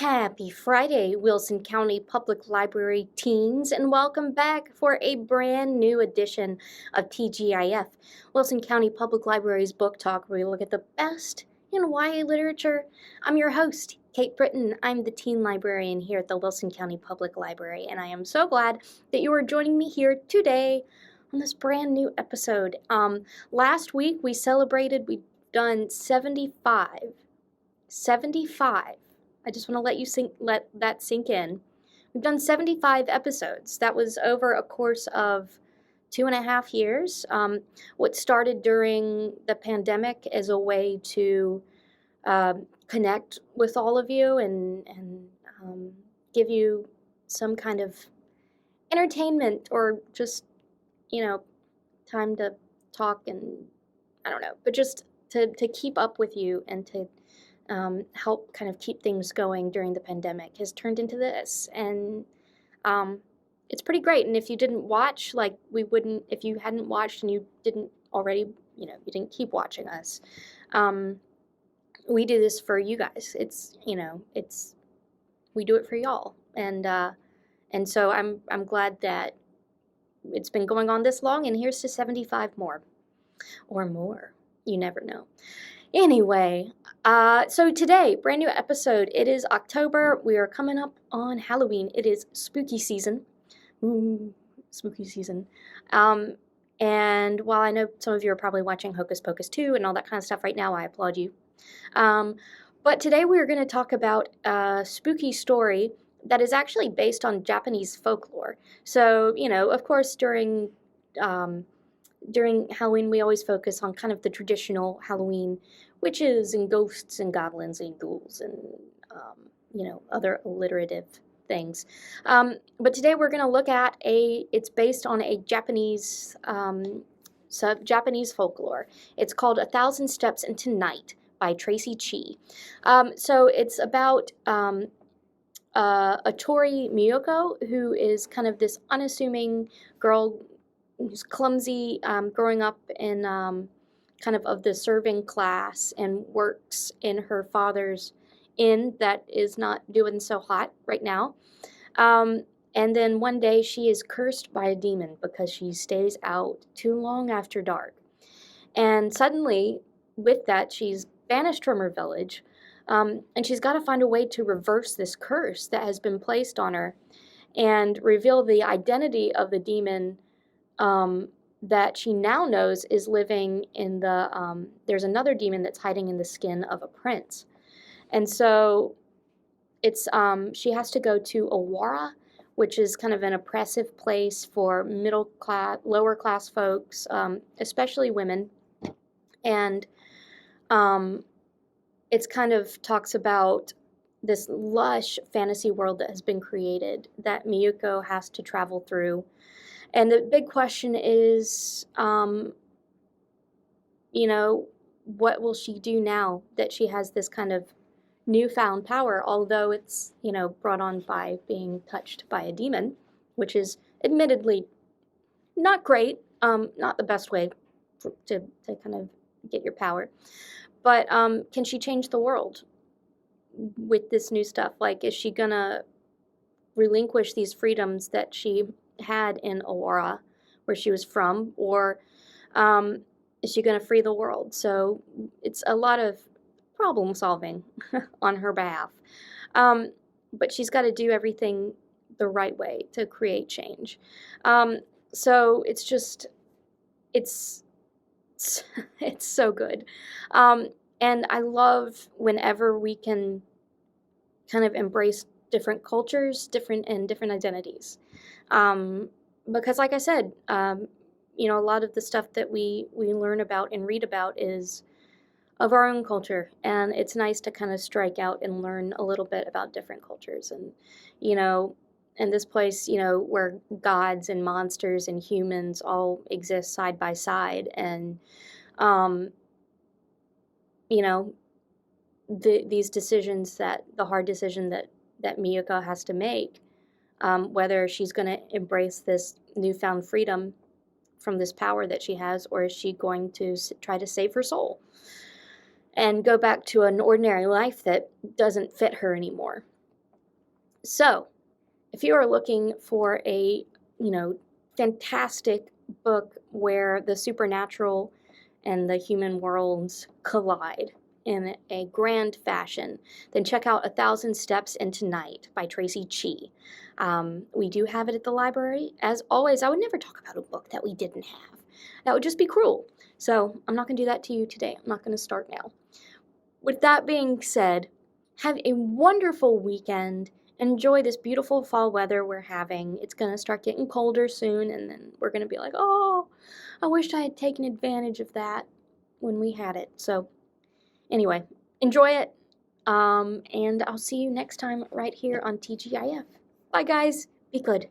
Happy Friday, Wilson County Public Library teens, and welcome back for a brand new edition of TGIF, Wilson County Public Library's book talk, where we look at the best in YA literature. I'm your host, Kate Britton. I'm the teen librarian here at the Wilson County Public Library, and I am so glad that you are joining me here today on this brand new episode. Last week we've done 75. I just want to let that sink in. We've done 75 episodes. That was over a course of 2.5 years. What started during the pandemic as a way to connect with all of you and give you some kind of entertainment or just, time to talk and I don't know, but just to keep up with you and to help kind of keep things going during the pandemic has turned into this. And it's pretty great. And if you didn't watch, if you hadn't watched and you didn't already, you didn't keep watching us, we do this for you guys. We do it for y'all. And so I'm glad that it's been going on this long, and here's to 75 more. Or more. You never know. Anyway, so today, brand new episode. It is October. We are coming up on Halloween. It is spooky season. Ooh, spooky season. And while I know some of you are probably watching Hocus Pocus 2 and all that kind of stuff right now, I applaud you. But today we are going to talk about a spooky story that is actually based on Japanese folklore. So, of course, during Halloween, we always focus on kind of the traditional Halloween witches and ghosts and goblins and ghouls and, other alliterative things. But today we're going to look at it's based on a Japanese, Japanese folklore. It's called 1,000 Steps into Night by Traci Chee. So it's about Tori Miyoko, who is kind of this unassuming girl who's clumsy, growing up in kind of the serving class and works in her father's inn that is not doing so hot right now. And then one day she is cursed by a demon because she stays out too long after dark. And suddenly, with that, she's banished from her village, and she's got to find a way to reverse this curse that has been placed on her and reveal the identity of the demon that she now knows is living in there's another demon that's hiding in the skin of a prince. And so it's, she has to go to Awara, which is kind of an oppressive place for lower class folks, especially women. And it's kind of talks about this lush fantasy world that has been created that Miyuko has to travel through. And the big question is, what will she do now that she has this kind of newfound power, although it's, brought on by being touched by a demon, which is admittedly not great, not the best way to kind of get your power. But can she change the world with this new stuff? Like, is she gonna relinquish these freedoms that she had in Awara, where she was from, or is she going to free the world? So it's a lot of problem solving on her behalf. But she's got to do everything the right way to create change. So it's just, it's so good. And I love whenever we can kind of embrace different cultures, different identities. Because like I said, a lot of the stuff that we learn about and read about is of our own culture, and it's nice to kind of strike out and learn a little bit about different cultures. And, in this place, where gods and monsters and humans all exist side by side, and, these decisions the hard decision that Miyuko has to make, whether she's going to embrace this newfound freedom from this power that she has, or is she going to try to save her soul and go back to an ordinary life that doesn't fit her anymore. So, if you are looking for a, fantastic book where the supernatural and the human worlds collide in a grand fashion, then check out A Thousand Steps Into Night by Traci Chee. We do have it at the library. As always, I would never talk about a book that we didn't have. That would just be cruel. So I'm not going to do that to you today. I'm not going to start now. With that being said, have a wonderful weekend. Enjoy this beautiful fall weather we're having. It's going to start getting colder soon, and then we're going to be like, oh, I wish I had taken advantage of that when we had it. So, anyway, enjoy it, and I'll see you next time right here on TGIF. Bye, guys. Be good.